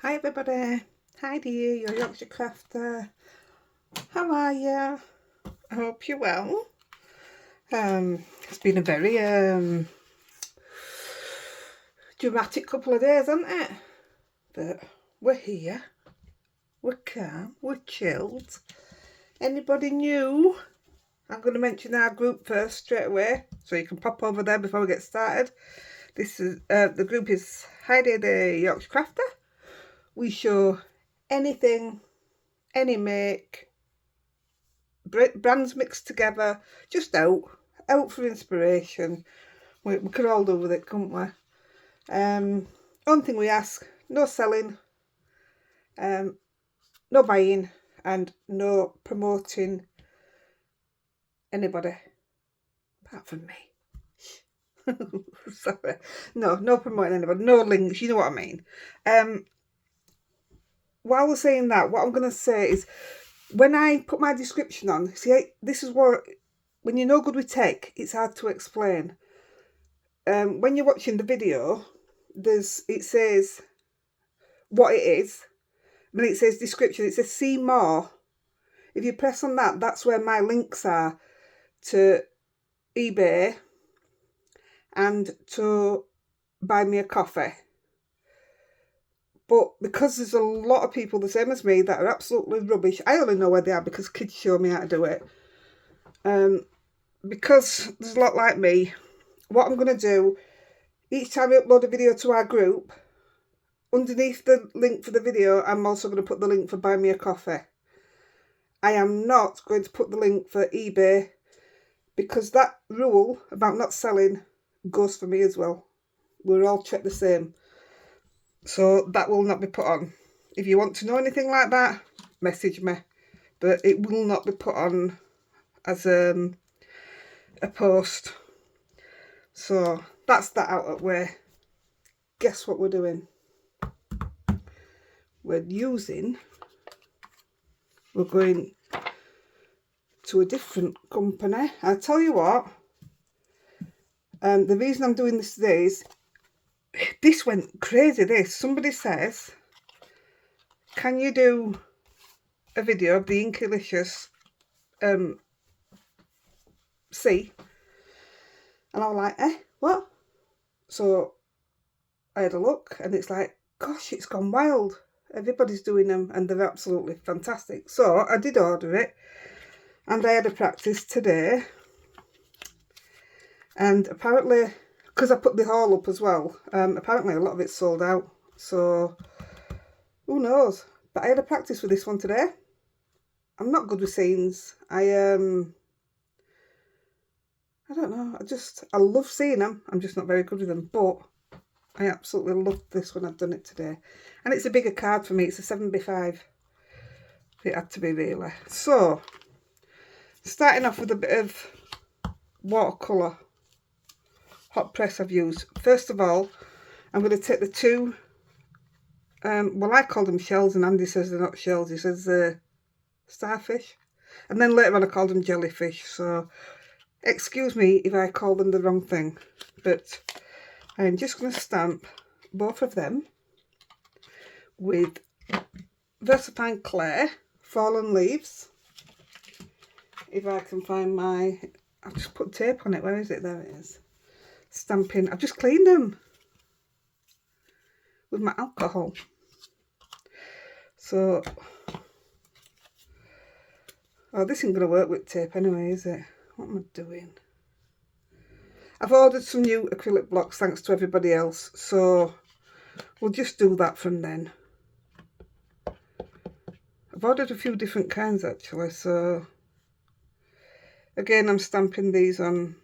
Hi everybody, Heidi here, your Yorkshire crafter. How are you? I hope you're well. It's been a very dramatic couple of days, hasn't it? But we're here, we're calm, we're chilled. Anybody new? I'm going to mention our group first straight away, so you can pop over there before we get started. This is the group is Heidi-The Yorkshire crafter. We show anything, any make, brands mixed together, just out for inspiration. We could all do with it, couldn't we? Only thing we ask, no selling, no buying, and no promoting anybody apart from me. Sorry, no promoting anybody, no links, you know what I mean. While we're saying that, what I'm going to say is, when I put my description on, see, this is what, when you're no good with tech, it's hard to explain. When you're watching the video, it says what it is, then it says description, it says see more. If you press on that, that's where my links are to eBay and to buy me a coffee. But because there's a lot of people the same as me that are absolutely rubbish, I only know where they are because kids show me how to do it. Because there's a lot like me, what I'm going to do, each time I upload a video to our group, underneath the link for the video, I'm also going to put the link for buy me a coffee. I am not going to put the link for eBay, because that rule about not selling goes for me as well. We're all treated the same. So that will not be put on. If you want to know anything like that, message me. But it will not be put on as a post. So that's that out of the way. Guess what we're doing? We're going to a different company. I'll tell you what, the reason I'm doing this today is, this went crazy, somebody says, can you do a video of the Inkylicious sea? And I was like, what? So I had a look, and it's like, gosh, it's gone wild. Everybody's doing them, and they're absolutely fantastic. So I did order it, and I had a practice today. And apparently, because I put the haul up as well, apparently a lot of it's sold out. So who knows? But I had a practice with this one today. I'm not good with scenes. I don't know. I love seeing them. I'm just not very good with them. But I absolutely love this when I've done it today. And it's a bigger card for me. It's a 7x5. It had to be, really. So, starting off with a bit of watercolour hot press I've used. First of all, I'm going to take the two, well, I call them shells, and Andy says they're not shells. He says starfish. And then later on I called them jellyfish. So, excuse me if I call them the wrong thing. But I'm just going to stamp both of them with Versafine Clay Fallen Leaves. If I can find my, I've just put tape on it. Where is it? There it is. Stamping. I've just cleaned them with my alcohol. So, oh, this isn't going to work with tape anyway, is it? What am I doing? I've ordered some new acrylic blocks thanks to everybody else, so we'll just do that from then. I've ordered a few different kinds actually, so again I'm stamping these on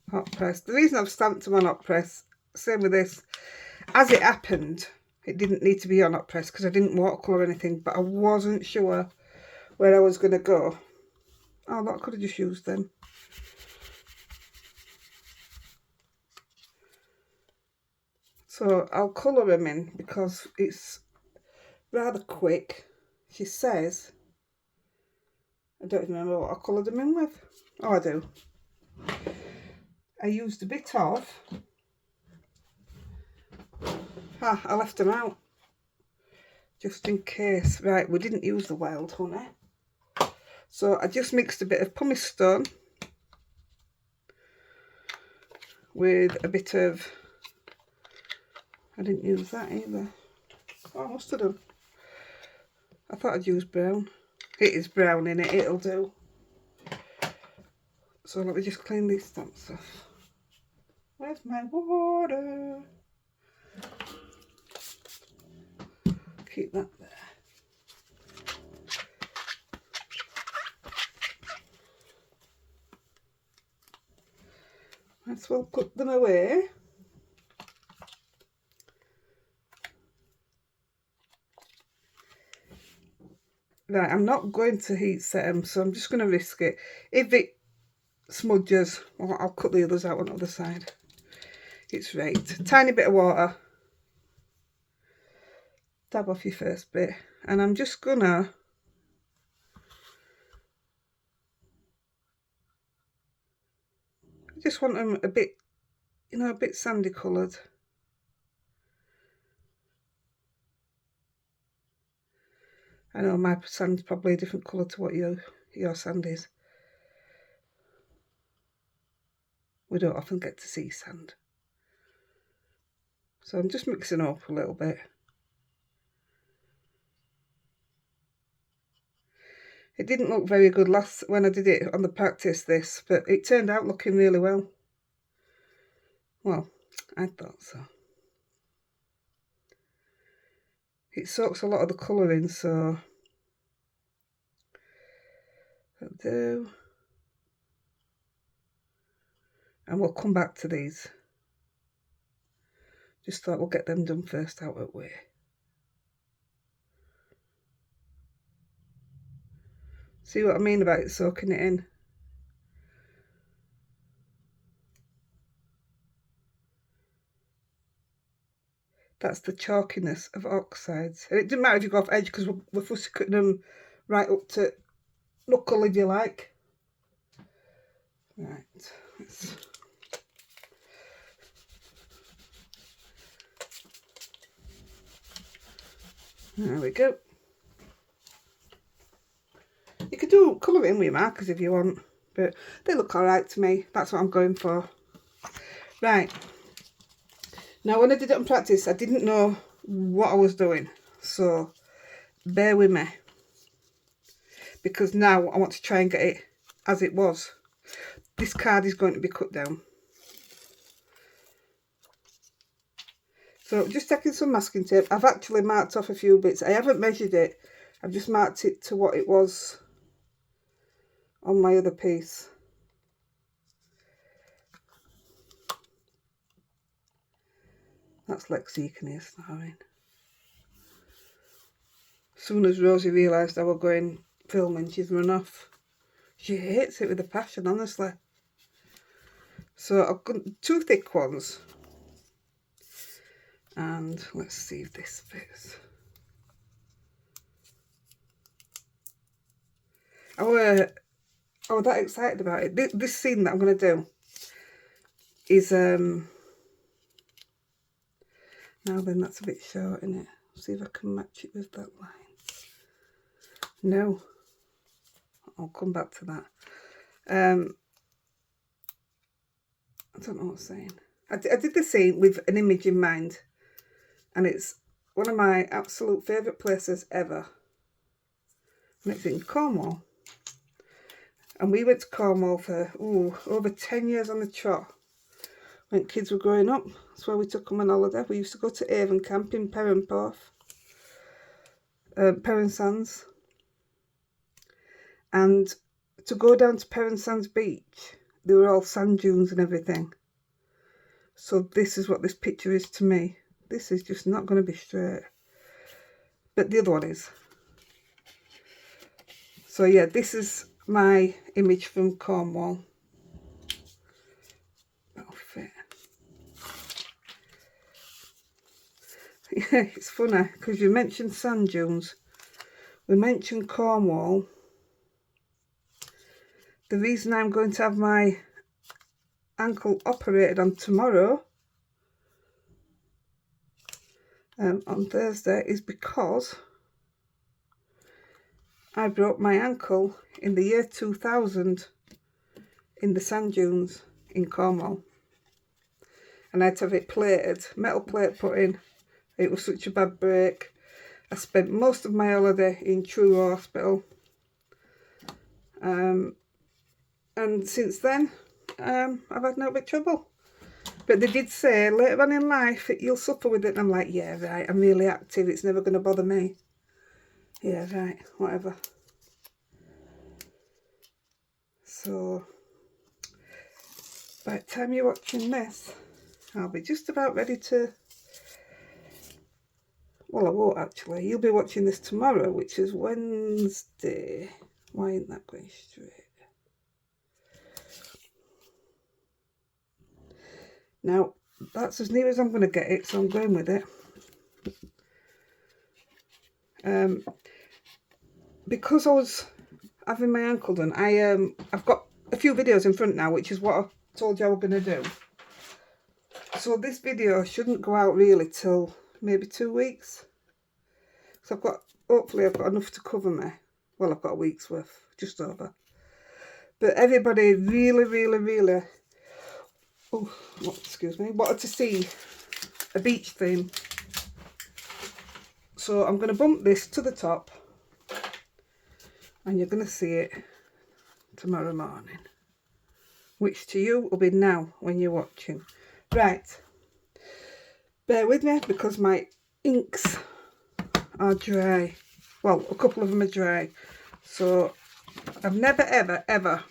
hot press. The reason I've stamped them on hot press, same with this, as it happened, it didn't need to be on hot press because I didn't watercolour anything, but I wasn't sure where I was going to go. Oh, look, I could have just used them. So I'll colour them in because it's rather quick. She says, I don't even remember what I coloured them in with. Oh, I do. I used a bit of, I left them out. just in case. Right, we didn't use the wild honey. So I just mixed a bit of pumice stone with a bit of, I didn't use that either. Oh, I must have done. I thought I'd use brown. It is brown in it, it'll do. So let me just clean these stamps off. Where's my water? Keep that there. Might as well put them away. Right, I'm not going to heat set them, so I'm just going to risk it. If it smudges, well, I'll cut the others out on the other side. It's right. Tiny bit of water. Dab off your first bit. And I'm just gonna I just want them a bit, you know, a bit sandy coloured. I know my sand's probably a different colour to what your sand is. We don't often get to see sand. So I'm just mixing up a little bit. It didn't look very good when I did it on the practice this, but it turned out looking really well. Well, I thought so. It soaks a lot of the colour in, so that'll do. And we'll come back to these. Just thought we'll get them done first out of the way. See what I mean about it soaking it in? That's the chalkiness of oxides. And it doesn't matter if you go off edge because we're fussy cutting them right up to knuckle if you like. Right, there we go. You could do colour it in with your markers if you want, but they look alright to me. That's what I'm going for. Right. Now when I did it on practice, I didn't know what I was doing. So bear with me. Because now I want to try and get it as it was. This card is going to be cut down. So just taking some masking tape. I've actually marked off a few bits. I haven't measured it. I've just marked it to what it was on my other piece. That's Lexi, you can hear snoring. As soon as Rosie realised I was going filming, she's run off. She hates it with a passion, honestly. So I've got 2 thick ones. And let's see if this fits. I was that excited about it. This scene that I'm going to do is now then, that's a bit short, isn't it? See if I can match it with that line. No, I'll come back to that. I don't know what I'm saying. I did the scene with an image in mind, and it's one of my absolute favourite places ever. And it's in Cornwall. And we went to Cornwall for over 10 years on the trot. When kids were growing up, that's where we took them on holiday. We used to go to Avon Camp in Perranporth, Perran Sands. And to go down to Perran Sands Beach, they were all sand dunes and everything. So this is what this picture is to me. This is just not going to be straight. But the other one is. So yeah, this is my image from Cornwall. That'll fit. Yeah, it's funny because you mentioned sand dunes. We mentioned Cornwall. The reason I'm going to have my ankle operated on tomorrow on Thursday is because I broke my ankle in the year 2000 in the sand dunes in Cornwall. And I had to have it plated, metal plate put in. It was such a bad break. I spent most of my holiday in Truro Hospital. And since then, I've had no bit of trouble. But they did say later on in life you'll suffer with it. And I'm like, yeah, right, I'm really active. It's never going to bother me. Yeah, right, whatever. So, by the time you're watching this, I'll be just about ready to... Well, I won't actually. You'll be watching this tomorrow, which is Wednesday. Why ain't that going straight? Now, that's as near as I'm going to get it, so I'm going with it. Because I was having my ankle done, I've got a few videos in front now, which is what I told you I was going to do. So this video shouldn't go out really till maybe 2 weeks. So hopefully I've got enough to cover me. Well, I've got a week's worth, just over. But everybody really, oh, excuse me, wanted to see a beach theme. So I'm going to bump this to the top. And you're going to see it tomorrow morning. Which to you will be now when you're watching. Right. Bear with me because my inks are dry. Well, a couple of them are dry. So I've never ever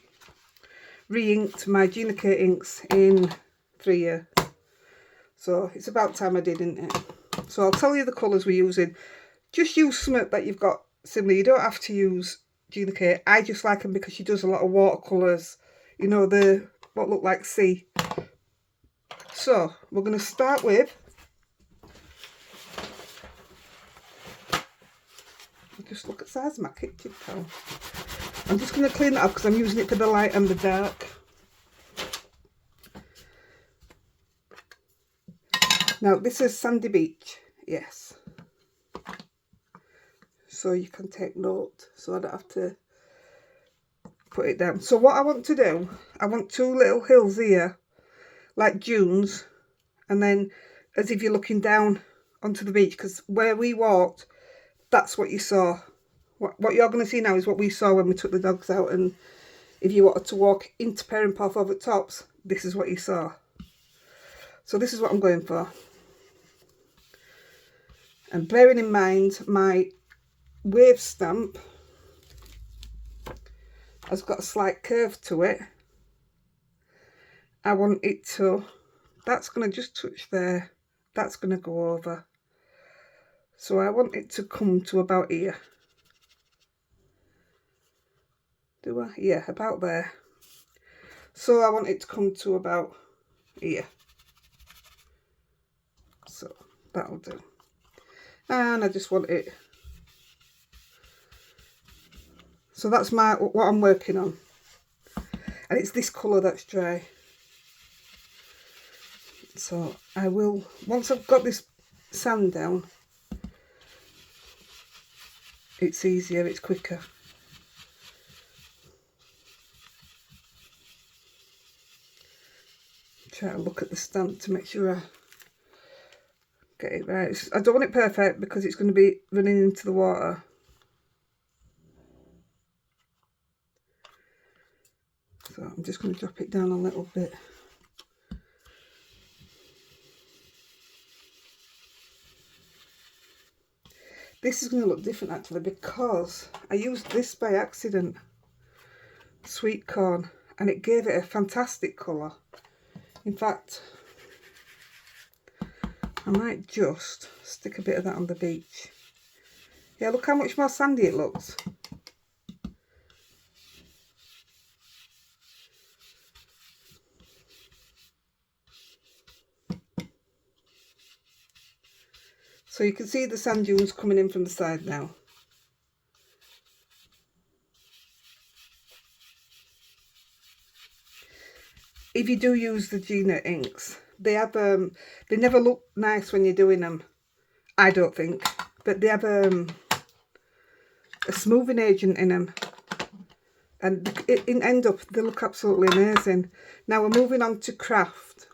re-inked my Gina K inks in 3 years. So it's about time I did, isn't it? So I'll tell you the colours we're using. Just use something that you've got similar. You don't have to use Gina K. I just like them because she does a lot of watercolours. You know, what look like sea. So we're going to start with... Just look at the size of my kitchen towel. I'm just going to clean that up because I'm using it for the light and the dark. Now this is Sandy Beach, yes. So you can take note so I don't have to put it down. So what I want to do, I want 2 little hills here, like dunes, and then as if you're looking down onto the beach, because where we walked, that's what you saw. What you're going to see now is what we saw when we took the dogs out, and if you wanted to walk into Perranporth over tops, this is what you saw. So this is what I'm going for. And bearing in mind my wave stamp has got a slight curve to it, I want it to, that's going to just touch there, that's going to go over. So I want it to come to about here. Do I? Yeah, about there. So I want it to come to about here. So that'll do. And I just want it. So that's what I'm working on. And it's this colour that's dry. So I will, once I've got this sand down, it's easier, it's quicker. Try to look at the stamp to make sure I get it right. I don't want it perfect because it's going to be running into the water. So I'm just going to drop it down a little bit. This is going to look different actually because I used this by accident, sweet corn, and it gave it a fantastic colour. In fact, I might just stick a bit of that on the beach. Yeah, look how much more sandy it looks. So you can see the sand dunes coming in from the side now. If you do use the Gina inks, they have they never look nice when you're doing them. I don't think. But they have a smoothing agent in them. And in end up, they look absolutely amazing. Now we're moving on to craft.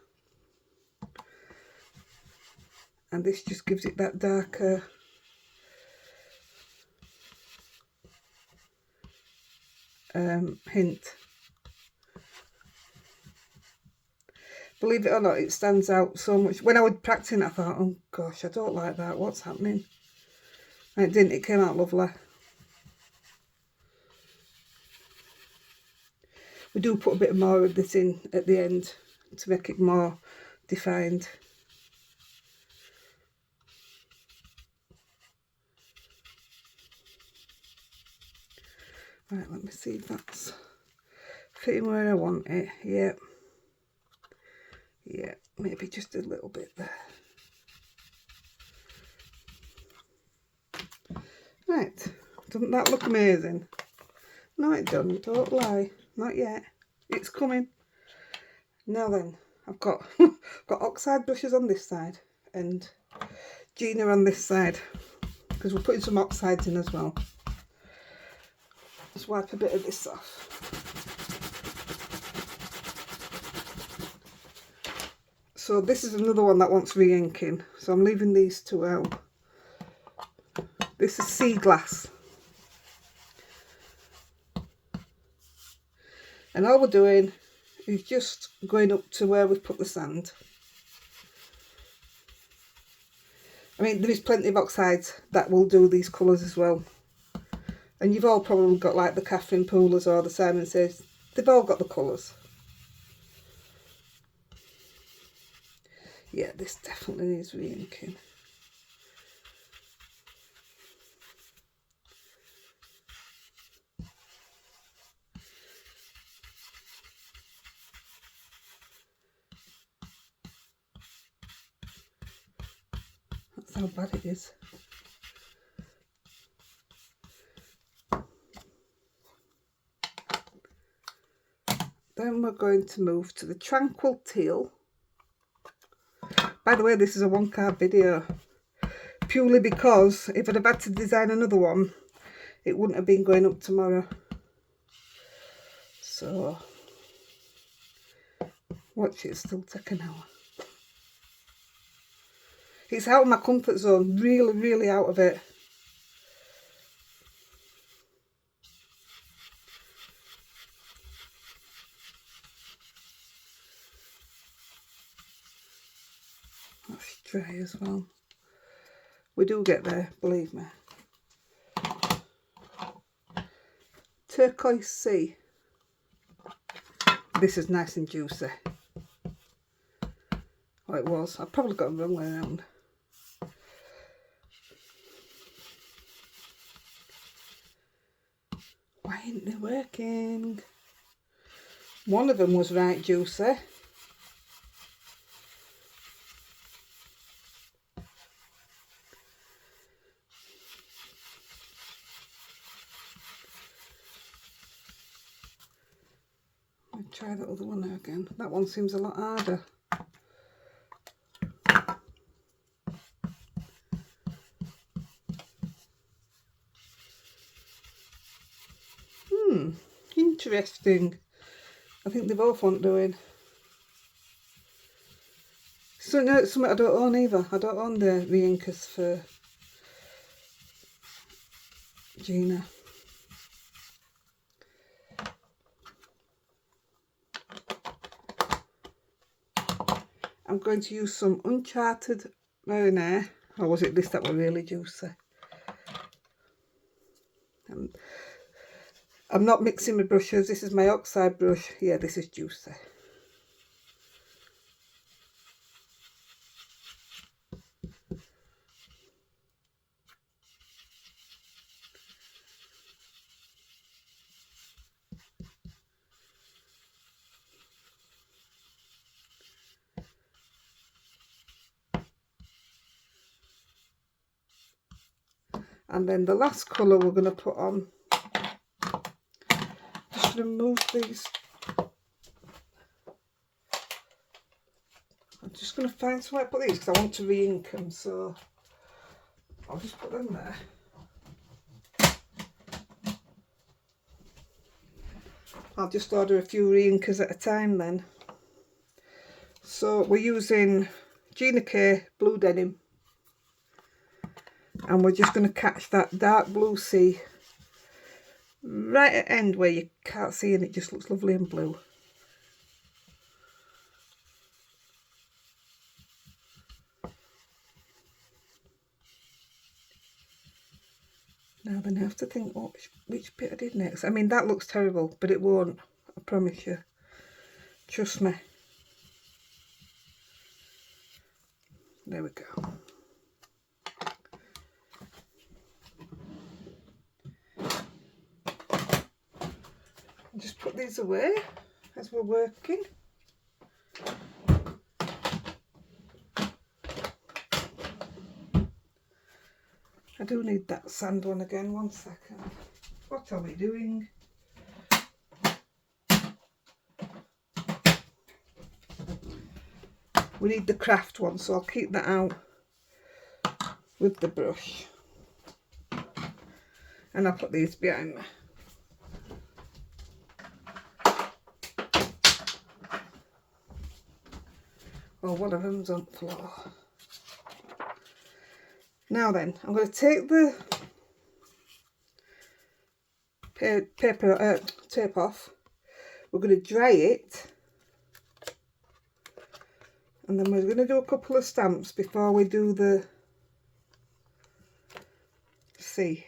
And this just gives it that darker hint. Believe it or not, it stands out so much. When I was practicing, I thought, oh gosh, I don't like that. What's happening? And it didn't. It came out lovely. We do put a bit more of this in at the end to make it more defined. Right, let me see if that's fitting where I want it. Yeah. Yeah, maybe just a little bit there. Right, doesn't that look amazing? No, it doesn't, don't lie. Not yet. It's coming. Now then, I've got got oxide brushes on this side and Gina on this side, because we're putting some oxides in as well. Just wipe a bit of this off. So this is another one that wants re-inking, so I'm leaving these two out. This is sea glass. And all we're doing is just going up to where we've put the sand. I mean, there is plenty of oxides that will do these colours as well. And you've all probably got like the Catherine Poolers or the Simon Says. They've all got the colours. Yeah, this definitely needs re-inking. That's how bad it is. Then we're going to move to the Tranquil Teal. By the way, this is a one card video, purely because if I'd have had to design another one, it wouldn't have been going up tomorrow. So, watch it still take an hour. It's out of my comfort zone, really, really out of it. That's dry as well. We do get there, believe me. Turquoise Sea. This is nice and juicy. Oh, it was. I probably got it the wrong way around. Why ain't they working? One of them was right juicy. I'll try that other one again. That one seems a lot harder. Interesting. I think they both want doing. So no, it's something I don't own either. I don't own the re-inkers for Gina. I'm going to use some Uncharted Marinade, or was it this that were really juicy? I'm not mixing my brushes. This is my oxide brush. Yeah, this is juicy. And then the last colour we're going to put on, just remove these. I'm just going to find somewhere to put these because I want to re-ink them. So I'll just put them there. I'll just order a few re-inkers at a time then. So we're using Gina K Blue Denim, and we're just going to catch that dark blue sea right at the end where you can't see and it just looks lovely and blue. Now then I have to think which bit I did next. I mean, that looks terrible, but it won't, I promise you. Trust me. There we go. Just put these away as we're working. I do need that sand one again, 1 second. What are we doing? We need the craft one, so I'll keep that out with the brush. And I'll put these behind me. Oh, one of them's on the floor. Now then, I'm going to take the tape off. We're going to dry it. And then we're going to do a couple of stamps before we do the sea.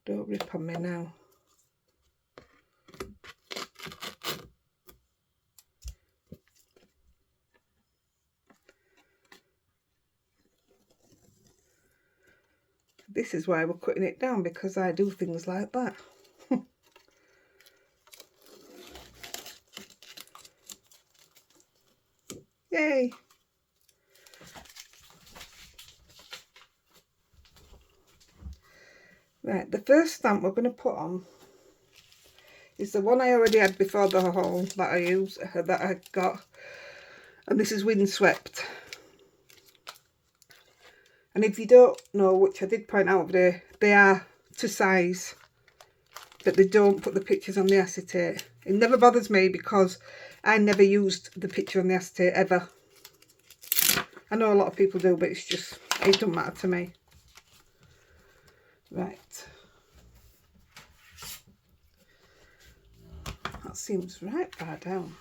Don't rip on me now. This is why we're cutting it down, because I do things like that. Yay! Right, the first stamp we're going to put on is the one I already had before the haul that I got, and this is Windswept. And if you don't know, which I did point out today, they are to size, but they don't put the pictures on the acetate. It never bothers me because I never used the picture on the acetate ever. I know a lot of people do, but it's just, it doesn't matter to me. Right. That seems right far down.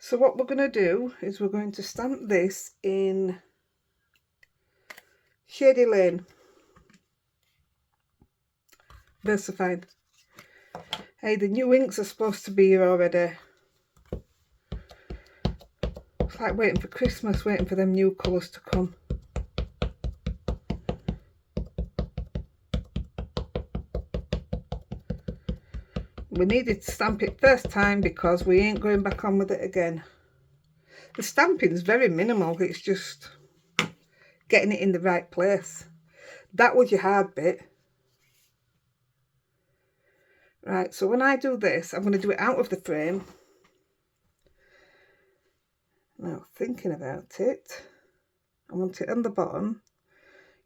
So what we're going to do is we're going to stamp this in Shady Lane, Versified. Hey, the new inks are supposed to be here already. It's like waiting for Christmas, waiting for them new colours to come. We needed to stamp it first time because we ain't going back on with it again. The stamping's very minimal, it's just getting it in the right place. That was your hard bit. Right, so when I do this, I'm going to do it out of the frame. Now, thinking about it, I want it on the bottom.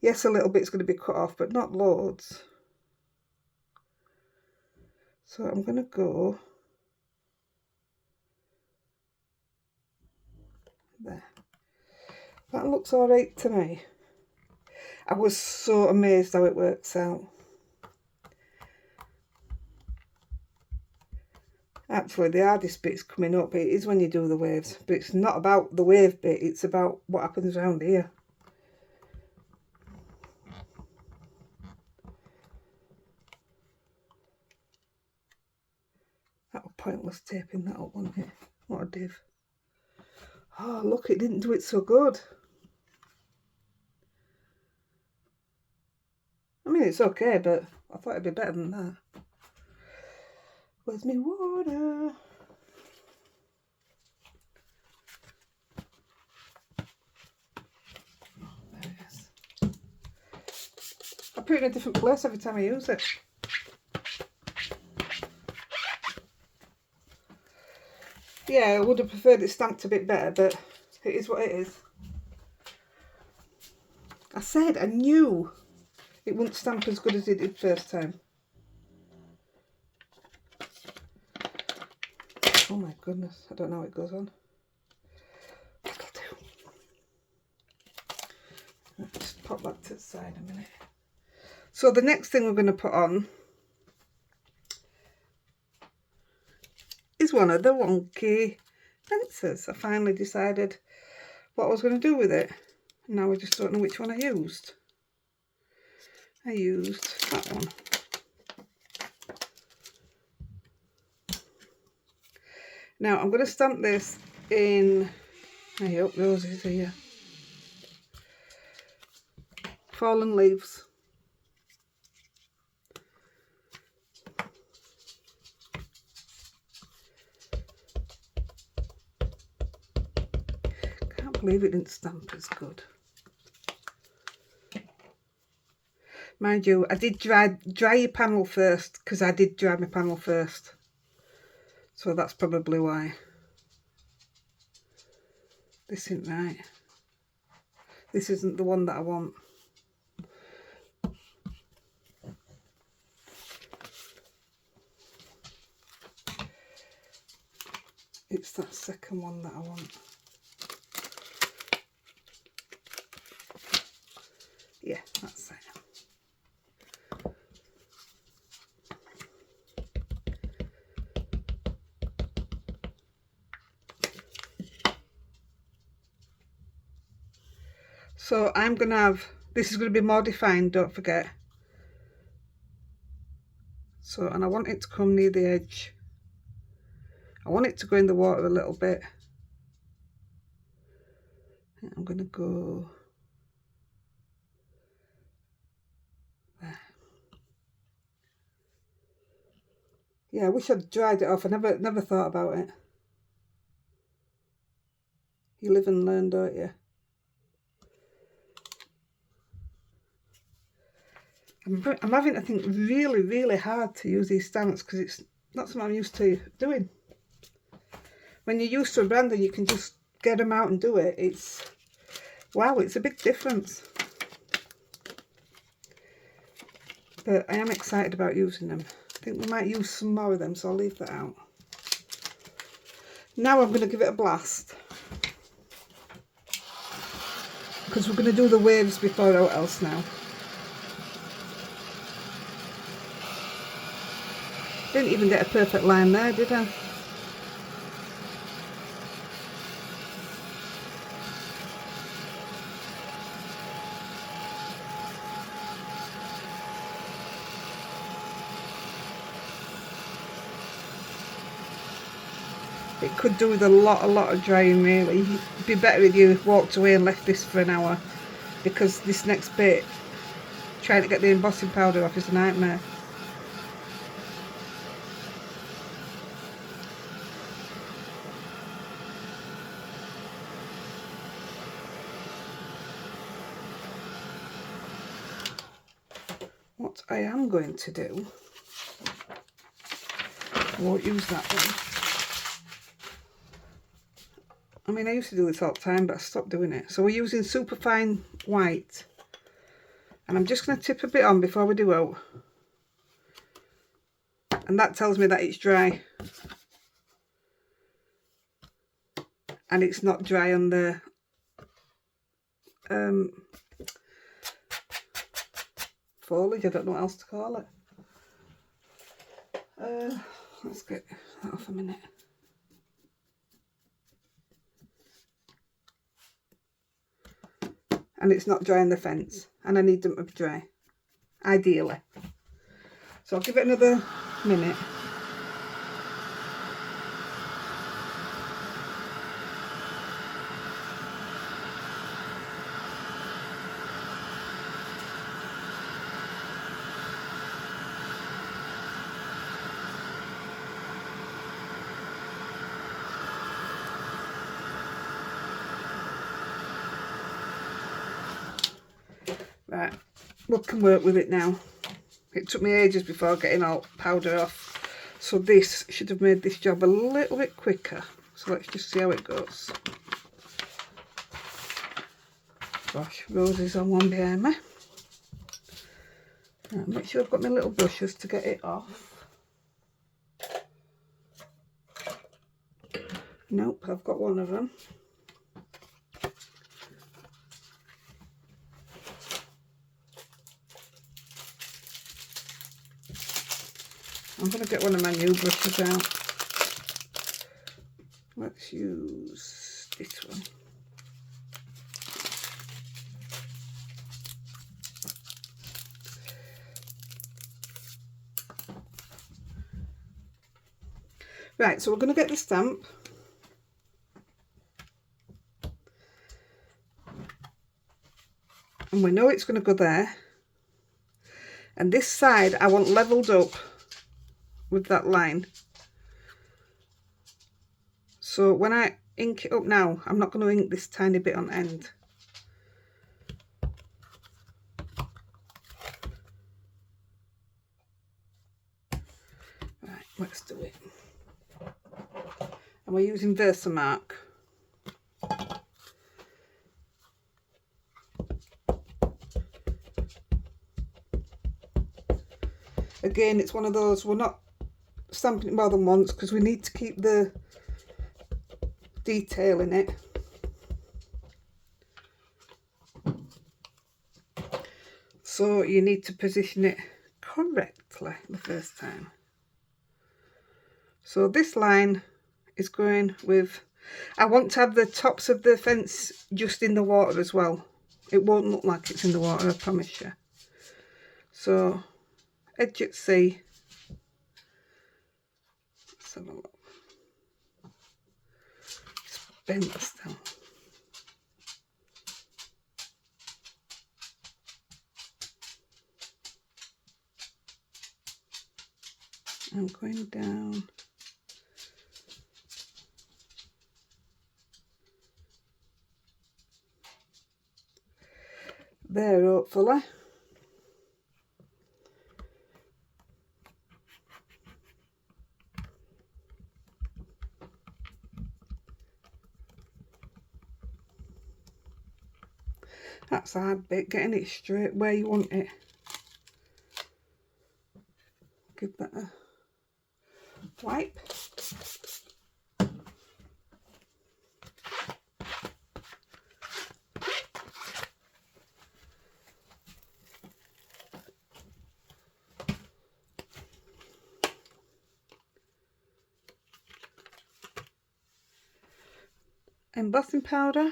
Yes, a little bit's going to be cut off, but not loads. So I'm going to go there. That looks all right to me. I was so amazed how it works out. Actually, the hardest bit's coming up. It is when you do the waves, but it's not about the wave bit, it's about what happens around here. That was pointless taping that up, wasn't it? What a div. Oh, look, it didn't do it so good. I mean, it's okay, but I thought it'd be better than that. Where's my water? Oh, there it is. I put it in a different place every time I use it. Yeah, I would have preferred it stamped a bit better, but it is what it is. I said I knew it wouldn't stamp as good as it did first time. Oh my goodness, I don't know how it goes on. That'll do. Let's pop that to the side a minute. So the next thing we're going to put on is one of the wonky pencils. I finally decided what I was going to do with it. Now I just don't know which one I used. I used that one. Now I'm going to stamp this in, I hope Rose is here, Fallen Leaves. Can't believe it didn't stamp as good. Mind you, I did dry your panel first, because I did dry my panel first. So that's probably why. This isn't right. This isn't the one that I want. It's that second one that I want. Yeah, that's it. So I'm going to have, this is going to be more defined, don't forget. So, and I want it to come near the edge. I want it to go in the water a little bit. I'm going to go there. Yeah, I wish I'd dried it off. I never thought about it. You live and learn, don't you? I'm having to think really, really hard to use these stamps because it's not something I'm used to doing. When you're used to a brand and you can just get them out and do it, it's, wow, it's a big difference. But I am excited about using them. I think we might use some more of them, so I'll leave that out. Now I'm going to give it a blast. Because we're going to do the waves before all else now. Didn't even get a perfect line there, did I? It could do with a lot of drying really. It'd be better if you walked away and left this for an hour, because this next bit, trying to get the embossing powder off, is a nightmare. What I am going to do, I won't use that one. I mean, I used to do this all the time, but I stopped doing it. So we're using superfine white. And I'm just going to tip a bit on before we do out. And that tells me that it's dry. And it's not dry on the foliage. I don't know what else to call it. Let's get that off a minute. And it's not dry on the fence, and I need them to be dry, ideally. So I'll give it another minute. Right, we can work with it now. It took me ages before getting all powder off, so this should have made this job a little bit quicker. So let's just see how it goes. Gosh, Rosie's on one behind me. Right, make sure I've got my little brushes to get it off. Nope, I've got one of them. I'm going to get one of my new brushes out. Let's use this one. Right, so we're going to get the stamp. And we know it's going to go there. And this side I want levelled up with that line. So when I ink it up now, I'm not going to ink this tiny bit on end. Right, let's do it. And we're using Versamark. Again, it's one of those, we're not stamping it more than once because we need to keep the detail in it. So you need to position it correctly the first time. So this line is going with, I want to have the tops of the fence just in the water as well. It won't look like it's in the water, I promise you. So edge at sea. Let's have a look. It's bent still. I'm going down. There, hopefully. That's the hard bit, getting it straight where you want it. Give that a wipe. Embossing powder.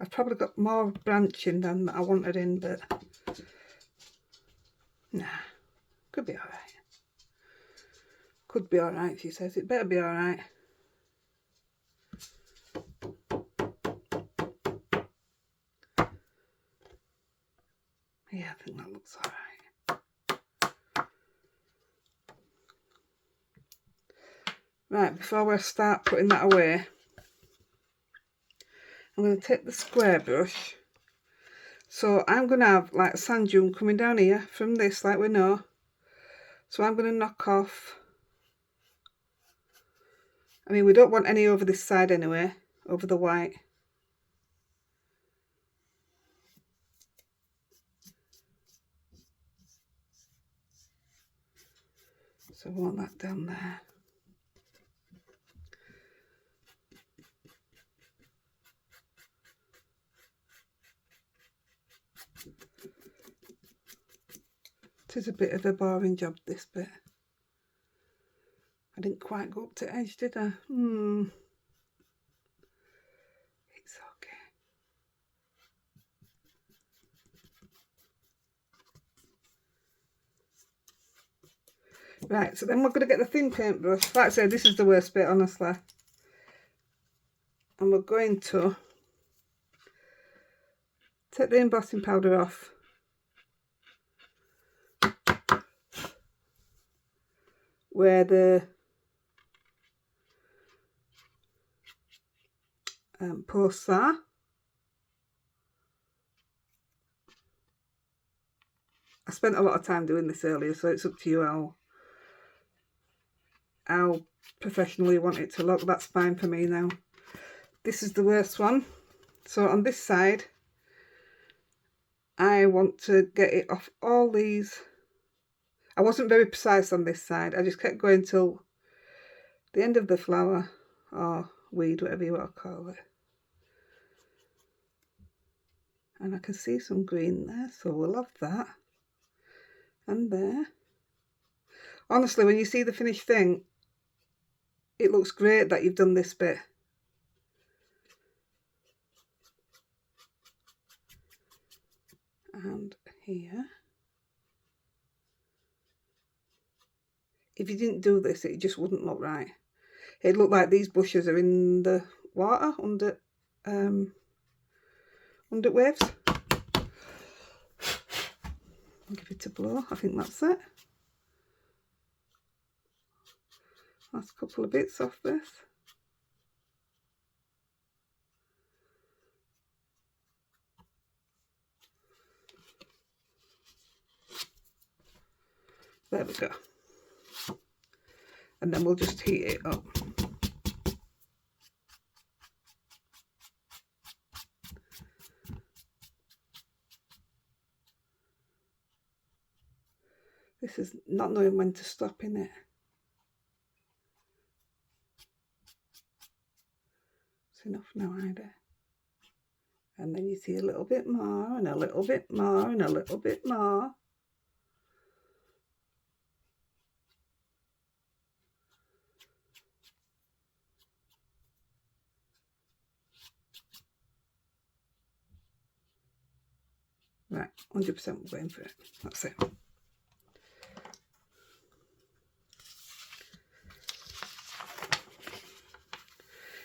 I've probably got more branching than I wanted in, but nah, could be alright. Could be alright, she says. It better be alright. Yeah, I think that looks alright. Right, before we start putting that away, I'm going to take the square brush. So I'm going to have like a sand dune coming down here from this, like we know. So I'm going to knock off. I mean, we don't want any over this side anyway, over the white. So I want that down there. It is a bit of a boring job, this bit. I didn't quite go up to edge, did I? It's okay. Right, so then we're going to get the thin paintbrush. Like I said, this is the worst bit, honestly. And we're going to take the embossing powder off. Where the posts are. I spent a lot of time doing this earlier, so it's up to you how how professional you want it to look. That's fine for me now. This is the worst one. So on this side, I want to get it off all these. I wasn't very precise on this side. I just kept going till the end of the flower or weed, whatever you want to call it. And I can see some green there, so we'll have that. And there. Honestly, when you see the finished thing, it looks great that you've done this bit. And here. If you didn't do this, it just wouldn't look right. It'd look like these bushes are in the water under waves. Give it a blow. I think that's it. Last couple of bits off this. There we go. And then we'll just heat it up. This is not knowing when to stop in it. It's enough now, Heidi. And then you see a little bit more, and a little bit more, and a little bit more. Right, 100% we're going for it. That's it.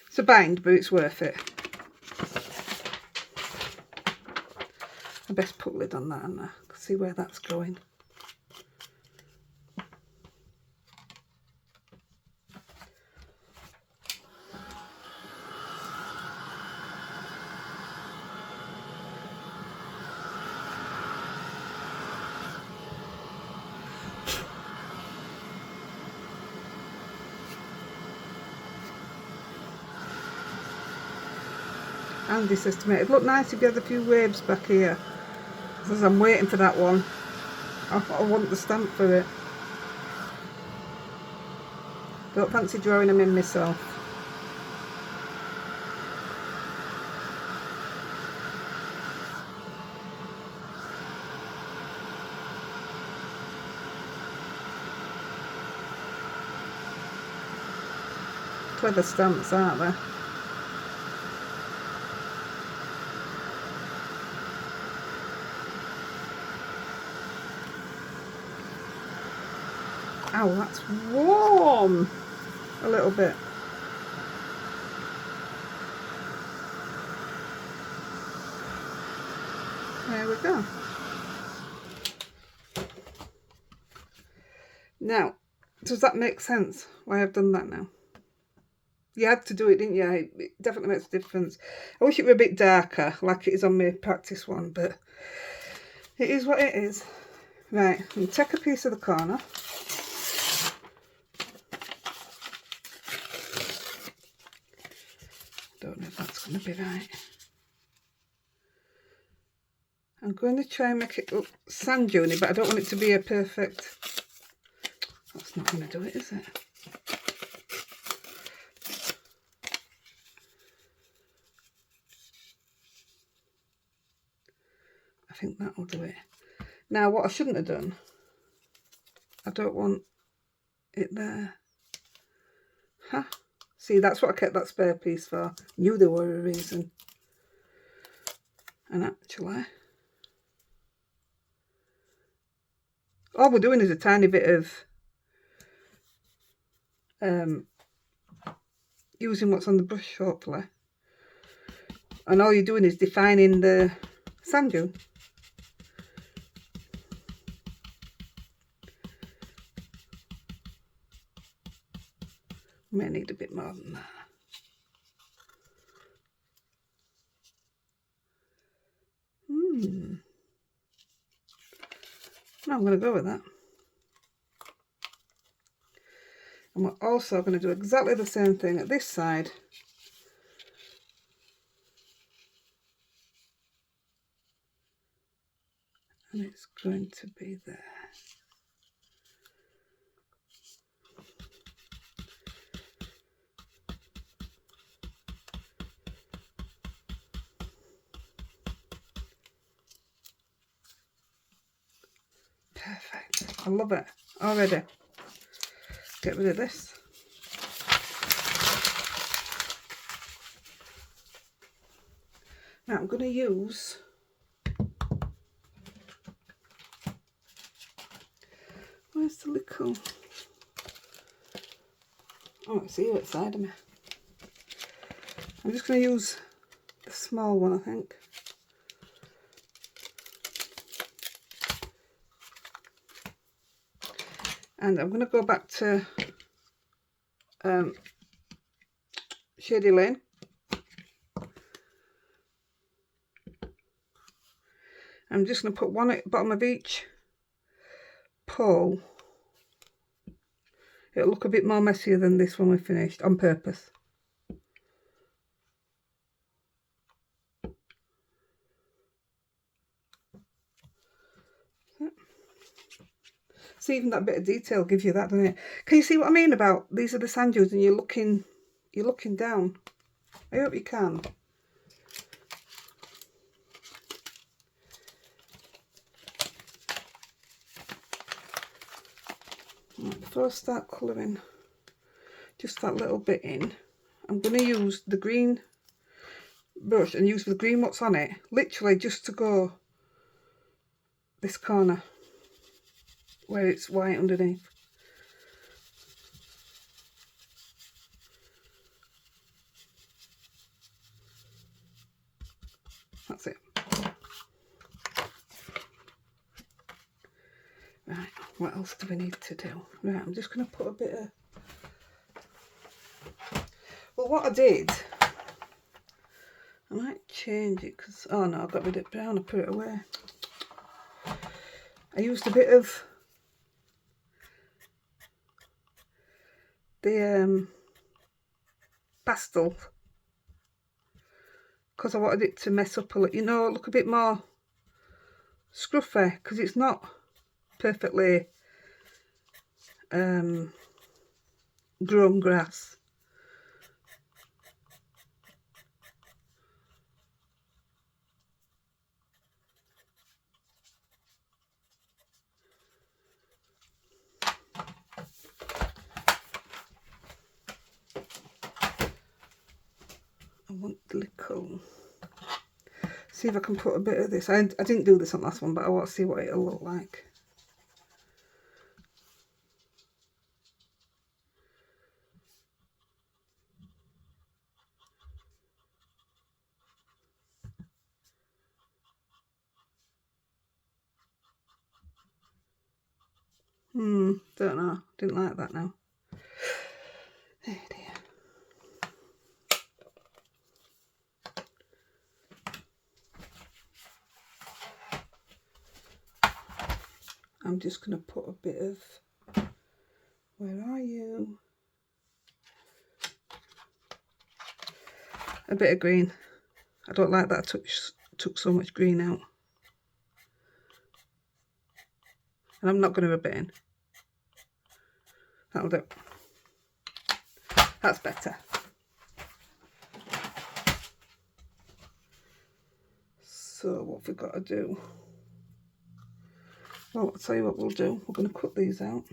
It's a bind, but it's worth it. I best put lid on that and I can see where that's going. Andy says to me, it'd look nice if you had a few waves back here. Says I'm waiting for that one. I want the stamp for it. Don't fancy drawing them in myself. Clever stamps, aren't they? Ow, that's warm. A little bit. There we go. Now, does that make sense why I've done that now? You had to do it, didn't you? It definitely makes a difference. I wish it were a bit darker, like it is on my practice one, but it is what it is. Right, I'm going to take a piece of the corner. Don't know if that's going to be right. I'm going to try and make it look sand duney, but I don't want it to be a perfect... That's not going to do it, is it? I think that'll do it. Now, what I shouldn't have done, I don't want it there. Huh? See, that's what I kept that spare piece for. Knew there were a reason. And actually, all we're doing is a tiny bit of using what's on the brush, hopefully. And all you're doing is defining the sand dune. May need a bit more than that. No, I'm going to go with that. And we're also going to do exactly the same thing at this side. And it's going to be there. Perfect. I love it already. Get rid of this. Now I'm going to use where's the little, oh, it's here outside of me. I'm just going to use the small one, I think. And I'm going to go back to Shady Lane. I'm just going to put one at the bottom of each pole. It'll look a bit more messier than this when we're finished, on purpose. See, even that bit of detail gives you that, doesn't it? Can you see what I mean about these are the sand dunes and you're looking down? I hope you can. Right, before I start colouring just that little bit in, I'm going to use the green brush and use the green what's on it, literally just to go this corner where it's white underneath. That's it. Right, what else do we need to do? Right, I'm just going to put a bit of... Well, what I did, I might change it because... Oh no, I got rid of it brown, I put it away. I used a bit of the pastel because I wanted it to mess up a little, you know, look a bit more scruffy because it's not perfectly grown grass. I want the little, see if I can put a bit of this. I didn't do this on last one, but I want to see what it'll look like. Don't know. Didn't like that now. Oh dear. I'm just going to put a bit of, where are you? A bit of green. I don't like that I took so much green out. And I'm not going to rub it in. That'll do. That's better. So what have we got to do? Well, I'll tell you what we'll do. We're going to cut these out.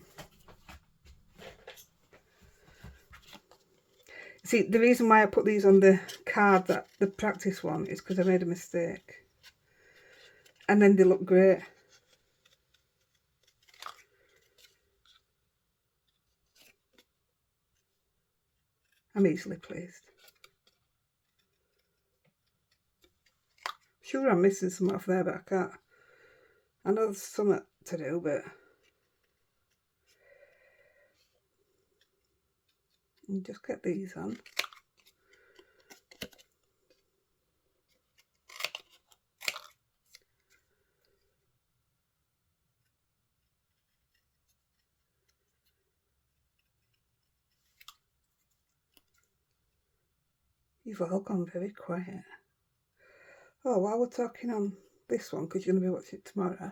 See, the reason why I put these on the card, that the practice one, is because I made a mistake. And then they look great. I'm easily pleased. Sure, I'm missing some off there, but I can't. I know there's something to do, but you just get these on. You've all gone very quiet. Oh, while we're talking on this one, because you're going to be watching it tomorrow,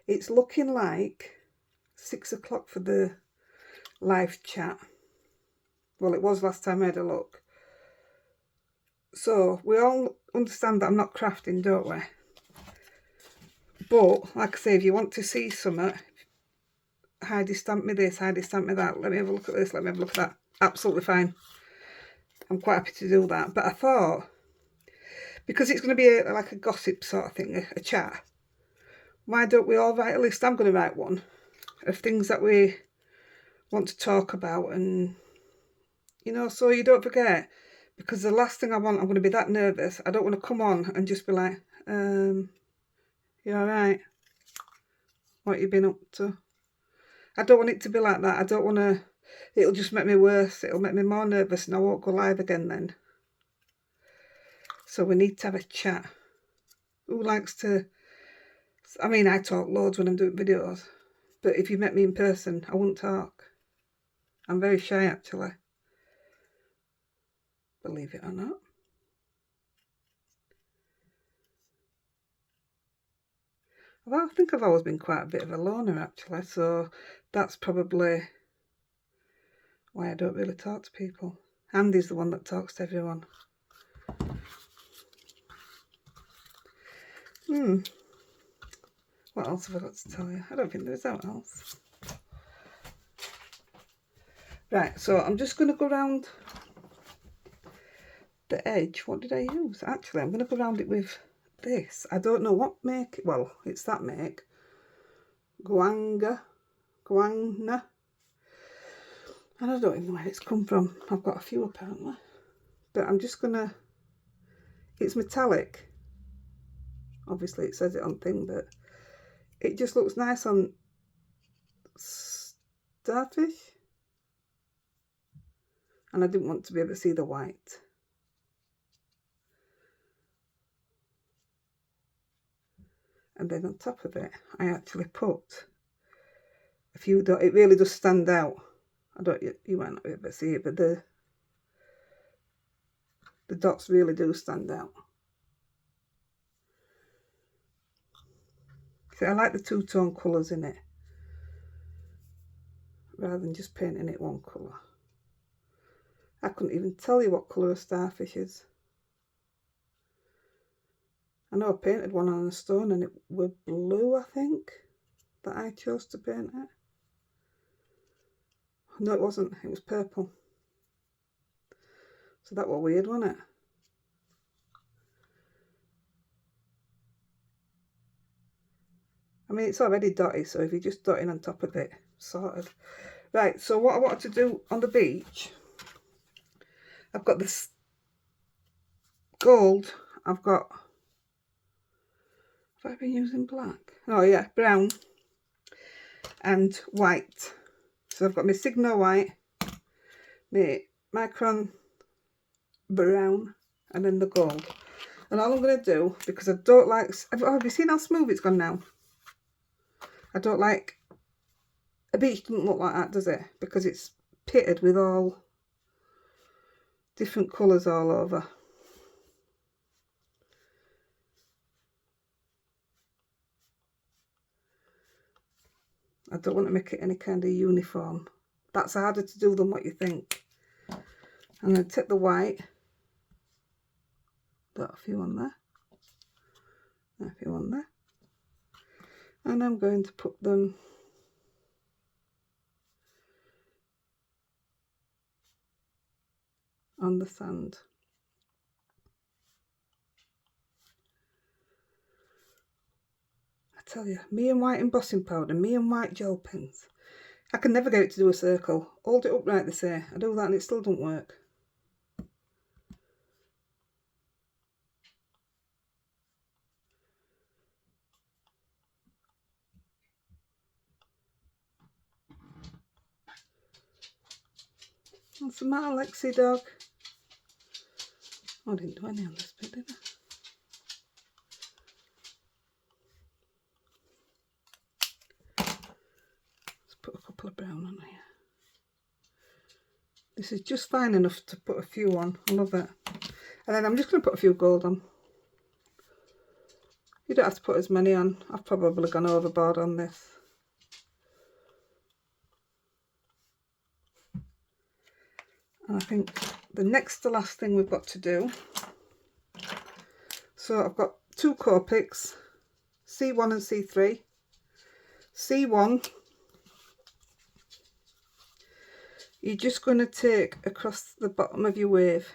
it's looking like 6 o'clock for the live chat. Well, it was last time I had a look. So, we all understand that I'm not crafting, don't we? But, like I say, if you want to see something, Heidi stamp me this, Heidi stamp me that, let me have a look at this, let me have a look at that. Absolutely fine. I'm quite happy to do that. But I thought, because it's going to be like a gossip sort of thing, a chat, why don't we all write a list? I'm going to write one of things that we want to talk about, and, you know, so you don't forget. Because the last thing I want, I'm going to be that nervous. I don't want to come on and just be like, you all right? What you been up to? I don't want it to be like that. I don't want to, it'll just make me worse. It'll make me more nervous and I won't go live again then. So we need to have a chat. Who likes to, I mean, I talk loads when I'm doing videos. But if you met me in person, I wouldn't talk. I'm very shy, actually. Believe it or not. Well, I think I've always been quite a bit of a loner, actually, so that's probably why I don't really talk to people. Andy's the one that talks to everyone. What else have I got to tell you? I don't think there's anything else. Right, so I'm just going to go around the edge. What did I use? Actually, I'm going to go around it with this. I don't know what make. Well, it's that make. Guangna. And I don't even know where it's come from. I've got a few apparently. But I'm just going to. It's metallic. Obviously, it says it on thing, but it just looks nice on starfish. And I didn't want to be able to see the white. And then on top of it, I actually put a few dots. It really does stand out. I don't, you might not be able to see it, but the dots really do stand out. See, I like the two-tone colours in it, rather than just painting it one colour. I couldn't even tell you what colour a starfish is. I know I painted one on a stone and it was blue, I think, that I chose to paint it. No, it wasn't. It was purple. So that was weird, wasn't it? I mean, it's already dotty, so if you're just dotting on top of it, sorted. Right, so what I wanted to do on the beach, I've got this gold, I've got, have I been using black? Oh yeah, brown and white. So I've got my Signo white, my Micron brown, and then the gold. And all I'm going to do, because I don't like, have you seen how smooth it's gone now? I don't like, a beach doesn't look like that, does it? Because it's pitted with all different colours all over. I don't want to make it any kind of uniform. That's harder to do than what you think. I'm going to take the white, got a few on there, a few on there, and I'm going to put them on the sand. I tell you, me and white embossing powder, me and white gel pens, I can never get it to do a circle. Hold it upright, they say. I do that and it still don't work. What's the matter, Lexi dog? Oh, I didn't do any on this bit, did I? Let's put a couple of brown on here. This is just fine enough to put a few on. I love it. And then I'm just going to put a few gold on. You don't have to put as many on. I've probably gone overboard on this. And I think the next to last thing we've got to do. So I've got two Copics, C1 and C3. C1, you're just going to take across the bottom of your wave.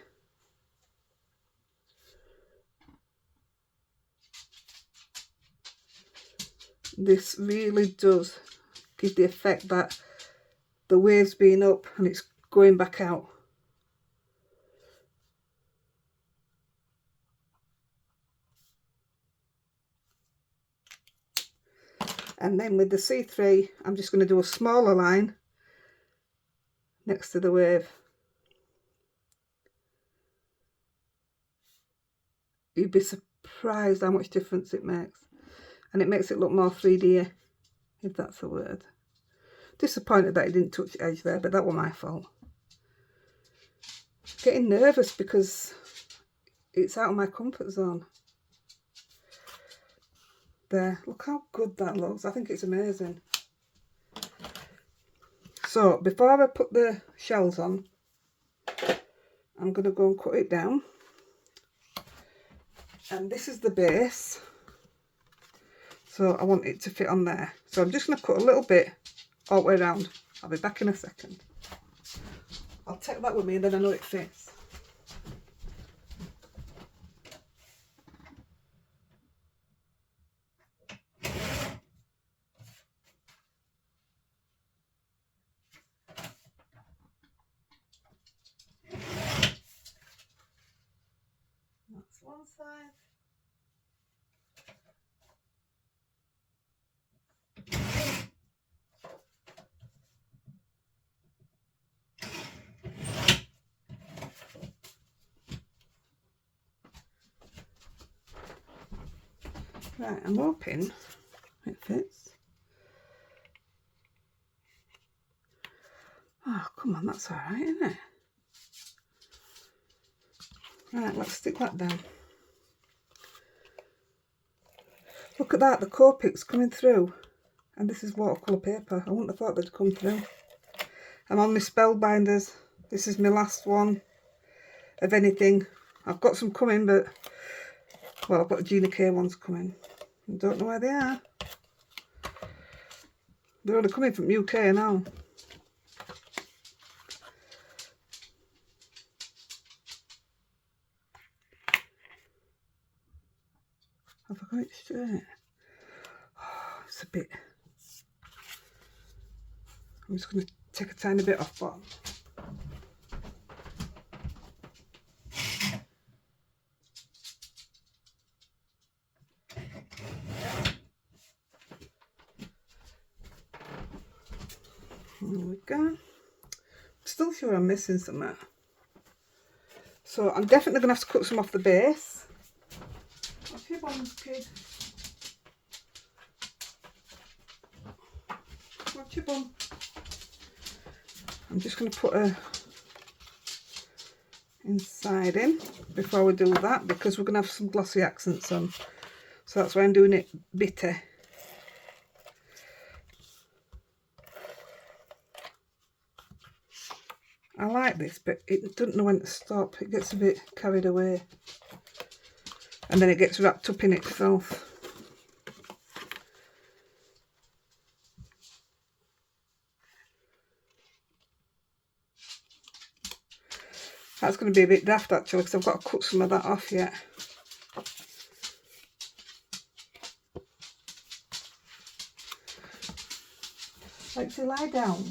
This really does give the effect that the wave's been up and it's going back out. And then with the C3, I'm just going to do a smaller line next to the wave. You'd be surprised how much difference it makes. And it makes it look more 3D, if that's a word. Disappointed that it didn't touch the edge there, but that was my fault. Getting nervous because it's out of my comfort zone. There, look how good that looks. I think it's amazing. So before I put the shells on, I'm going to go and cut it down. And this is the base. So I want it to fit on there. So I'm just going to cut a little bit all the way around. I'll be back in a second. I'll take that with me and then I know it fits. That's one side. Right, I'm hoping it fits. Oh, come on, that's all right, isn't it? Right, let's stick that down. Look at that, the Copic's coming through. And this is watercolour paper. I wouldn't have thought they'd come through. I'm on my spellbinders. This is my last one of anything. I've got some coming, but... well, I've got the Gina K ones coming. I don't know where they are. They're only coming from UK now. Have I got it straight? Oh, it's a bit... I'm just going to take a tiny bit off bottom. There we go. I'm still sure I'm missing some. So I'm definitely going to have to cut some off the base. What's your bones, kid? What's your bum? I'm just going to put a inside in before we do that, because we're going to have some glossy accents on. So that's why I'm doing it bitter. I like this, but it doesn't know when to stop. It gets a bit carried away. And then it gets wrapped up in itself. That's going to be a bit daft actually, because I've got to cut some of that off yet. Like to lie down.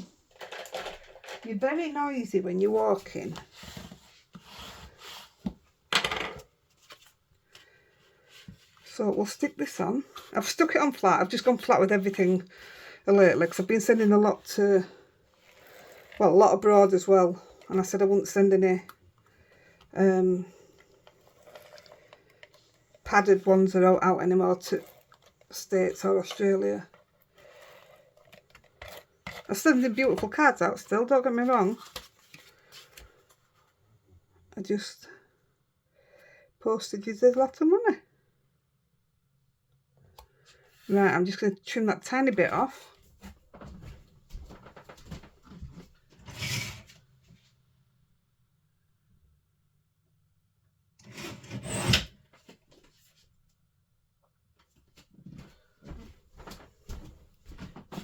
You're very noisy when you're walking. So we'll stick this on. I've stuck it on flat. I've just gone flat with everything lately because I've been sending a lot to, well, a lot abroad as well. And I said I wouldn't send any padded ones that are out anymore to States or Australia. I'm sending beautiful cards out still, don't get me wrong. I just Postage is a lot of money. Right, I'm just going to trim that tiny bit off.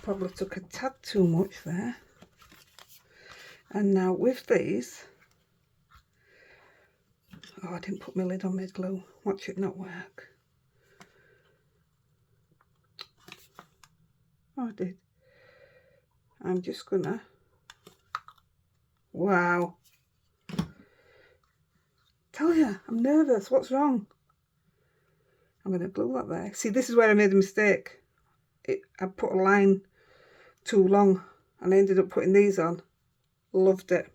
Probably took a tad too much there. And now with these, oh, I didn't put my lid on my glue. Watch it not work. Oh, I did. I'm just gonna, wow. Tell you, I'm nervous. What's wrong? I'm gonna glue that there. See, this is where I made a mistake. I put a line too long and I ended up putting these on. Loved it.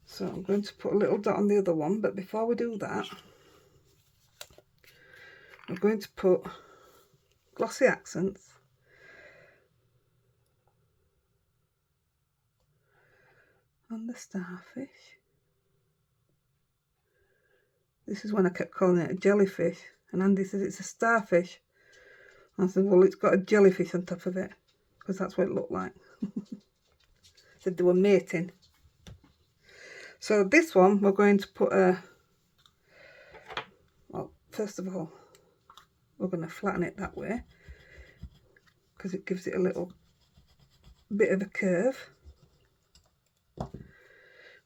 So I'm going to put a little dot on the other one, but before we do that, I'm going to put glossy accents on the starfish. This is when I kept calling it a jellyfish, and Andy said it's a starfish. I said, well, it's got a jellyfish on top of it, because that's what it looked like. Said they were mating. So this one, we're going to put a, well, first of all, we're going to flatten it that way, because it gives it a little bit of a curve.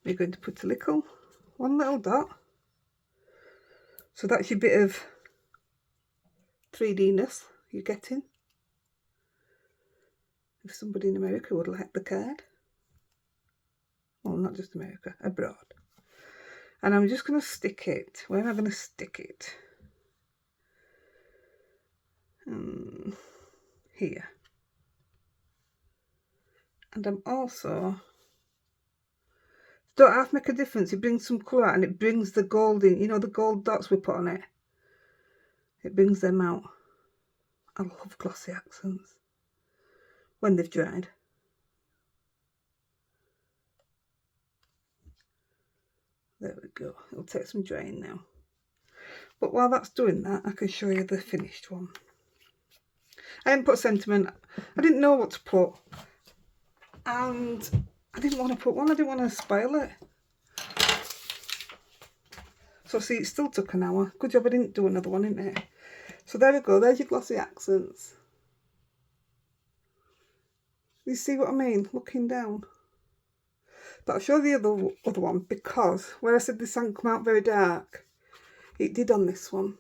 We're going to put one little dot. So that's your bit of 3D-ness you're getting. If somebody in America would like the card. Well, not just America, abroad. And I'm just going to stick it. Where am I going to stick it? Here. And I'm also, don't half make a difference. It brings some colour out and it brings the gold in. You know, the gold dots we put on it. It brings them out. I love glossy accents when they've dried. There we go. It'll take some drying now. But while that's doing that, I can show you the finished one. I didn't put sentiment. I didn't know what to put. And I didn't want to put one. I didn't want to spoil it. So see, it still took an hour. Good job I didn't do another one, isn't it? So there we go. There's your glossy accents. You see what I mean? Looking down. But I'll show the other one, because where I said this hadn't come out very dark, it did on this one.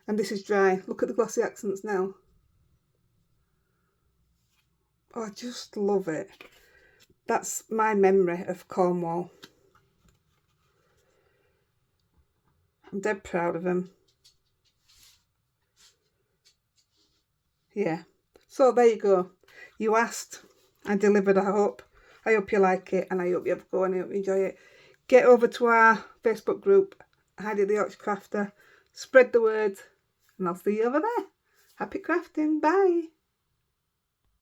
And this is dry. Look at the glossy accents now. Oh, I just love it. That's my memory of Cornwall. I'm dead proud of him. Yeah. So there you go. You asked, I delivered, I hope. I hope you like it, and I hope you have a go and I hope you enjoy it. Get over to our Facebook group, Heidi-The Crafter. Spread the word, and I'll see you over there. Happy crafting. Bye.